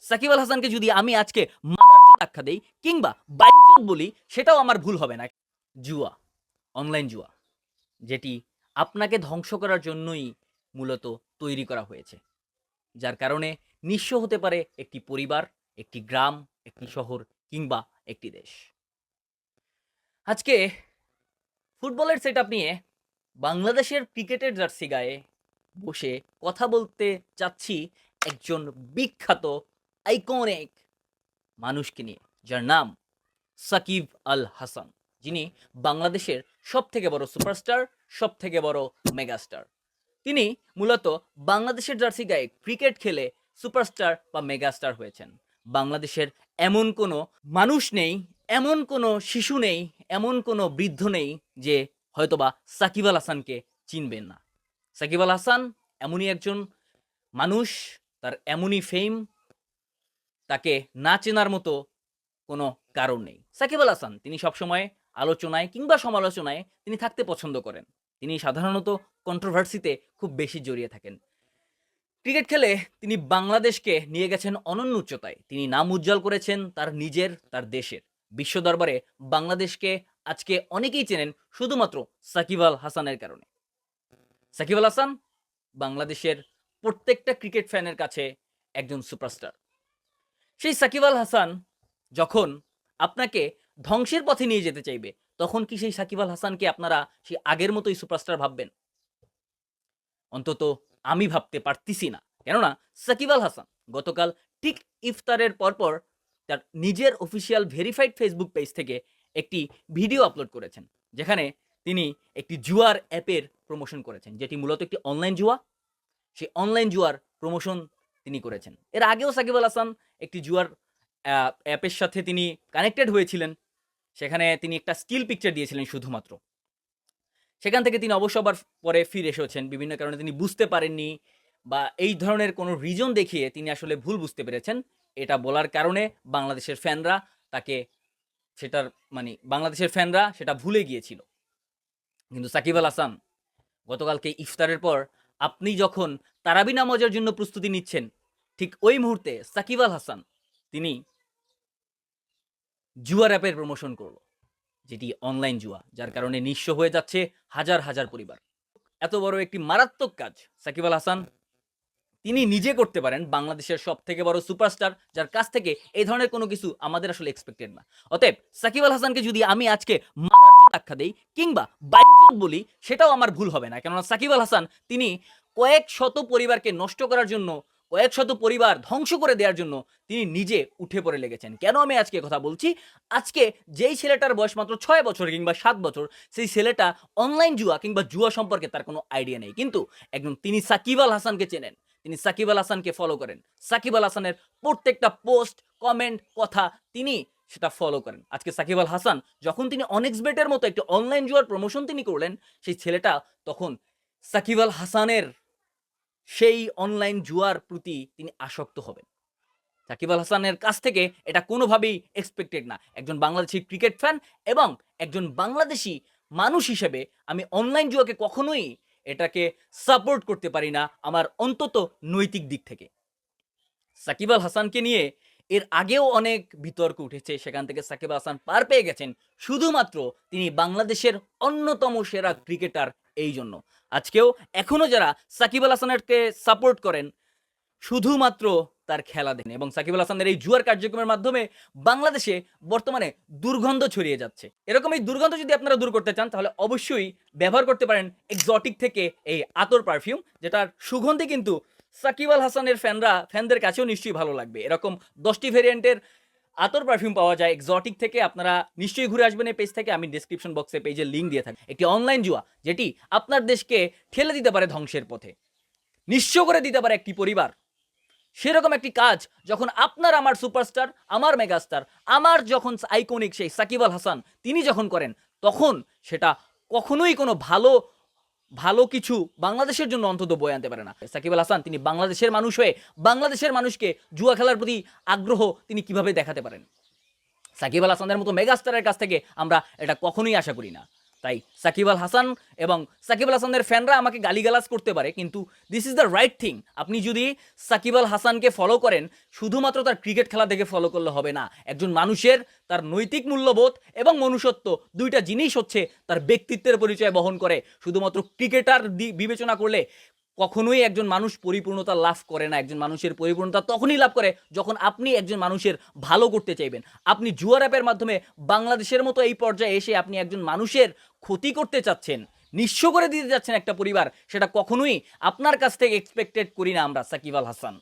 সাকিব আল হাসানকে যদি আমি আজকে মাদারচোদ আখ্যা দেই কিংবা বাইনচোদ বলি, সেটাও আমার ভুল হবে না। জুয়া, অনলাইন জুয়া, যেটি আপনাকে ধ্বংস করার জন্যই মূলত তৈরি করা হয়েছে, যার কারণে নিঃস্ব হতে পারে একটি পরিবার, একটি গ্রাম, একটি শহর কিংবা একটি দেশ। আজকে ফুটবলের সেটআপ নিয়ে বাংলাদেশের ক্রিকেটের জার্সি গায়ে বসে কথা বলতে চাচ্ছি একজন বিখ্যাত আইকনিক মানুষকে নিয়ে, যার নাম সাকিব আল হাসান, যিনি বাংলাদেশের সবথেকে বড় সুপারস্টার, সবথেকে বড় মেগাস্টার। তিনি মূলত বাংলাদেশের জার্সি গায়ে ক্রিকেট খেলে সুপারস্টার বা মেগাস্টার হয়েছেন। বাংলাদেশের এমন কোনো মানুষ নেই, এমন কোনো শিশু নেই, এমন কোনো বৃদ্ধ নেই যে হয়তোবা সাকিব আল হাসানকে চিনবেন না। সাকিব আল হাসান এমনই একজন মানুষ, তার এমনই ফেম, তাকে না চেনার মতো কোনো কারণ নেই। সাকিব আল হাসান তিনি সবসময় আলোচনায় কিংবা সমালোচনায় তিনি থাকতে পছন্দ করেন। তিনি সাধারণত কন্ট্রোভার্সিতে খুব বেশি জড়িয়ে থাকেন। ক্রিকেট খেলে তিনি বাংলাদেশকে নিয়ে গেছেন অনন্য উচ্চতায়। তিনি নাম উজ্জ্বল করেছেন তার নিজের, তার দেশের। বিশ্ব দরবারে বাংলাদেশকে আজকে অনেকেই চেনেন শুধুমাত্র সাকিব আল হাসানের কারণে। সাকিব আল হাসান বাংলাদেশের প্রত্যেকটা ক্রিকেট ফ্যানের কাছে একজন সুপারস্টার। সেই সাকিব আল হাসান যখন আপনাকে ধ্বংসের পথে নিয়ে যেতে চাইবে, তখন কি সেই সাকিব আল হাসানকে আপনারা সেই আগের মতোই সুপারস্টার ভাববেন? অন্তত আমি ভাবতে পারতেছি না। কেননা সাকিব আল হাসান গতকাল ঠিক ইফতারের পরপর তার নিজের অফিসিয়াল ভেরিফাইড ফেসবুক পেজ থেকে একটি ভিডিও আপলোড করেছেন, যেখানে তিনি একটি জুয়ার অ্যাপের প্রমোশন করেছেন, যেটি মূলত একটি অনলাইন জুয়া। সেই অনলাইন জুয়ার প্রমোশন তিনি করেছেন। এর আগেও সাকিব আল হাসান একটি জুয়ার অ্যাপের সাথে তিনি কানেক্টেড হয়েছিলেন। সেখানে তিনি একটা স্টিল পিকচার দিয়েছিলেন শুধুমাত্র। সেখান থেকে তিনি অবশ্য আবার পরে ফিরে এসেছেন। বিভিন্ন কারণে তিনি বুঝতে পারেননি বা এই ধরনের কোনো রিজন দেখিয়ে তিনি আসলে ভুল বুঝতে পেরেছেন। এটা বলার কারণে বাংলাদেশের ফ্যানরা তাকে বাংলাদেশের ফ্যানরা সেটা ভুলে গিয়েছিল। কিন্তু সাকিব আল হাসান গতকালকে ইফতারের পর আপনি যখন তারাবি নামাজের জন্য প্রস্তুতি নিচ্ছেন, ঠিক ওই মুহূর্তে সাকিব আল হাসান তিনি জুয়ার অ্যাপের প্রমোশন করলো, যেটি অনলাইন জুয়া, যার কারণে নিঃস্ব হয়ে যাচ্ছে হাজার হাজার পরিবার। এত বড় একটি মারাত্মক কাজ সাকিব আল হাসান তিনি নিজে করতে পারেন, বাংলাদেশের সব থেকে বড় সুপারস্টার, যার কাছ থেকে এই ধরনের কোনো কিছু আমাদের আসলে এক্সপেক্টেড না। অতএব সাকিব আল হাসানকে যদি আমি আজকে মাদারচোদ আখ্যা দেই কিংবা বাইনচোদ বলি, সেটাও আমার ভুল হবে না। কেননা সাকিব আল হাসান তিনি কয়েক শত পরিবারকে নষ্ট করার জন্য, কয়েক শত পরিবার ধ্বংস করে দেওয়ার জন্য তিনি নিজে উঠে পড়ে লেগেছেন। কেন আমি আজকে কথা বলছি? আজকে যেই ছেলেটার বয়স মাত্র 6 বছর কিংবা 7 বছর, সেই ছেলেটা অনলাইন জুয়া কিংবা জুয়া সম্পর্কে তার কোনো আইডিয়া নেই, কিন্তু একদম তিনি সাকিব আল হাসানকে চেনেন, তিনি সাকিব আল হাসানকে ফলো করেন, সাকিব আল হাসানের প্রত্যেকটা পোস্ট, কমেন্ট, কথা তিনি সেটা ফলো করেন। আজকে সাকিব আল হাসান যখন তিনি অনেক্সবেটের মতো একটি অনলাইন জুয়ার প্রমোশন তিনি করলেন, সেই ছেলেটা তখন সাকিব আল হাসানের সেই অনলাইন জুয়ার প্রতি তিনি আসক্ত হবেন। সাকিব আল হাসানের কাছ থেকে এটা কোনোভাবেই এক্সপেক্টেড না। একজন বাংলাদেশি ক্রিকেট ফ্যান এবং একজন বাংলাদেশি মানুষ হিসেবে আমি অনলাইন জুয়াকে কখনোই এটাকে সাপোর্ট করতে পারি না, আমার অন্তত নৈতিক দিক থেকে। সাকিব আল হাসানকে নিয়ে এর আগেও অনেক বিতর্ক উঠেছে, সেখান থেকে সাকিব আল হাসান পার পেয়ে গেছেন শুধুমাত্র তিনি বাংলাদেশের অন্যতম সেরা ক্রিকেটার এই জন্য। আজকেও এখনো যারা সাকিব আল হাসানকে সাপোর্ট করেন শুধুমাত্র তার খেলা দেখেন, এবং সাকিব আল হাসানের এই জুয়ার কার্যক্রমের মাধ্যমে বাংলাদেশে বর্তমানে দুর্গন্ধ ছড়িয়ে যাচ্ছে। এরকম এই দুর্গন্ধ যদি আপনারা দূর করতে চান, তাহলে অবশ্যই ব্যবহার করতে পারেন এক্সোটিক থেকে এই আতর পারফিউম, যেটার সুগন্ধি কিন্তু সাকিব আল হাসানের ফ্যানদের কাছেও নিশ্চয়ই ভালো লাগবে। এরকম 10টি ভেরিয়েন্টের আতর পারফিউম পাওয়া যায় এক্সোটিক থেকে। আপনারা নিশ্চয়ই ঘুরে আসবেন এই পেজ থেকে, আমি ডেসক্রিপশন বক্সে পেজের লিঙ্ক দিয়ে থাকি। একটি অনলাইন জুয়া যেটি আপনার দেশকে ঠেলে দিতে পারে ধ্বংসের পথে, নিঃস্ব করে দিতে পারে একটি পরিবার, সেরকম একটি কাজ যখন আপনার, আমার সুপারস্টার, আমার মেগাস্টার, আমার যখন আইকনিক সেই সাকিব আল হাসান তিনি যখন করেন, তখন সেটা কখনোই কোনো ভালো কিছু বাংলাদেশের জন্য অন্তত বয়ে আনতে পারে না। সাকিব আল হাসান তিনি বাংলাদেশের মানুষ হয়ে বাংলাদেশের মানুষকে জুয়া খেলার প্রতি আগ্রহ তিনি কিভাবে দেখাতে পারেন? সাকিব আল হাসানের মতো মেগাস্টারের কাছ থেকে আমরা এটা কখনোই আশা করি না। তাই সাকিব আল হাসান এবং সাকিব আল হাসানের ফ্যানরা আমাকে গালিগালাজ করতে পারে, কিন্তু this is the right thing. আপনি যদি সাকিব আল হাসানকে ফলো করেন, শুধুমাত্র তার ক্রিকেট খেলা দেখে ফলো করলে হবে না। একজন মানুষের তার নৈতিক মূল্যবোধ এবং মনুষ্যত্ব দুইটা জিনিস হচ্ছে তার ব্যক্তিত্বের পরিচয় বহন করে। শুধুমাত্র ক্রিকেটার বিবেচনা করলে কখনোই একজন মানুষ পরিপূর্ণতা লাভ করে না। একজন মানুষের পরিপূর্ণতা তখনই লাভ করে যখন আপনি একজন মানুষের ভালো করতে চাইবেন। আপনি জুয়া অ্যাপের মাধ্যমে বাংলাদেশের মতো এই পর্যায়ে এসে আপনি একজন মানুষের ক্ষতি করতে চাচ্ছেন, নিঃস্ব করে দিতে যাচ্ছেন একটা পরিবার, সেটা কখনোই আপনার কাছ থেকে এক্সপেক্টেড করি না আমরা সাকিব আল হাসান।